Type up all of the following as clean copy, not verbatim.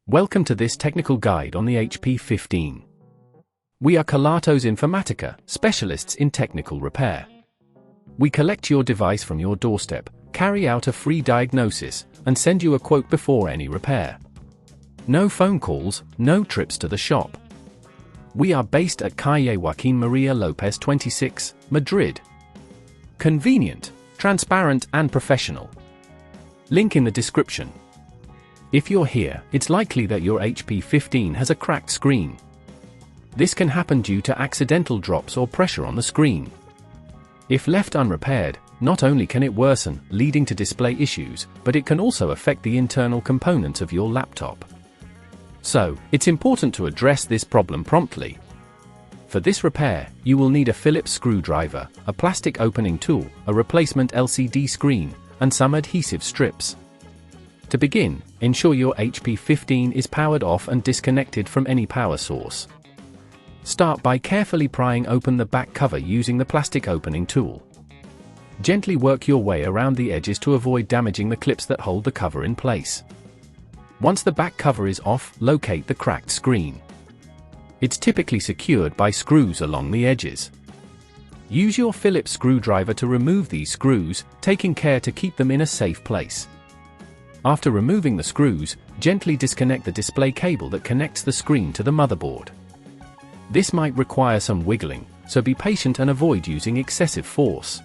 Welcome to this technical guide on the HP15. We are Kelatos Informatica, specialists in technical repair. We collect your device from your doorstep, carry out a free diagnosis, and send you a quote before any repair. No phone calls, no trips to the shop. We are based at Calle Joaquín María López 26, Madrid. Convenient, transparent and professional. Link in the description. If you're here, it's likely that your HP15 has a cracked screen. This can happen due to accidental drops or pressure on the screen. If left unrepaired, not only can it worsen, leading to display issues, but it can also affect the internal components of your laptop. So, it's important to address this problem promptly. For this repair, you will need a Phillips screwdriver, a plastic opening tool, a replacement LCD screen, and some adhesive strips. To begin, ensure your HP15 is powered off and disconnected from any power source. Start by carefully prying open the back cover using the plastic opening tool. Gently work your way around the edges to avoid damaging the clips that hold the cover in place. Once the back cover is off, locate the cracked screen. It's typically secured by screws along the edges. Use your Phillips screwdriver to remove these screws, taking care to keep them in a safe place. After removing the screws, gently disconnect the display cable that connects the screen to the motherboard. This might require some wiggling, so be patient and avoid using excessive force.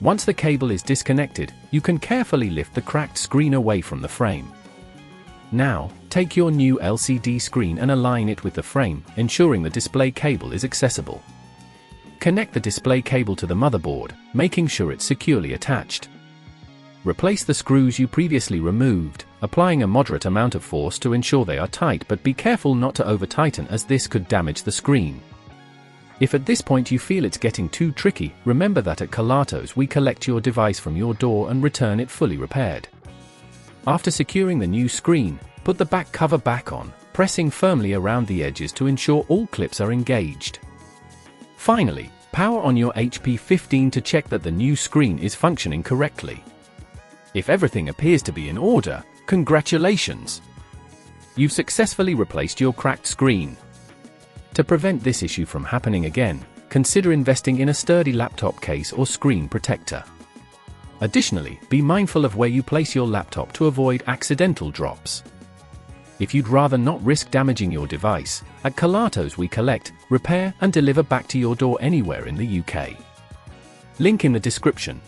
Once the cable is disconnected, you can carefully lift the cracked screen away from the frame. Now, take your new LCD screen and align it with the frame, ensuring the display cable is accessible. Connect the display cable to the motherboard, making sure it's securely attached. Replace the screws you previously removed, applying a moderate amount of force to ensure they are tight, but be careful not to over-tighten as this could damage the screen. If at this point you feel it's getting too tricky, remember that at Kelatos we collect your device from your door and return it fully repaired. After securing the new screen, put the back cover back on, pressing firmly around the edges to ensure all clips are engaged. Finally, power on your HP15 to check that the new screen is functioning correctly. If everything appears to be in order, congratulations! You've successfully replaced your cracked screen. To prevent this issue from happening again, consider investing in a sturdy laptop case or screen protector. Additionally, be mindful of where you place your laptop to avoid accidental drops. If you'd rather not risk damaging your device, at Kelatos we collect, repair and deliver back to your door anywhere in the UK. Link in the description.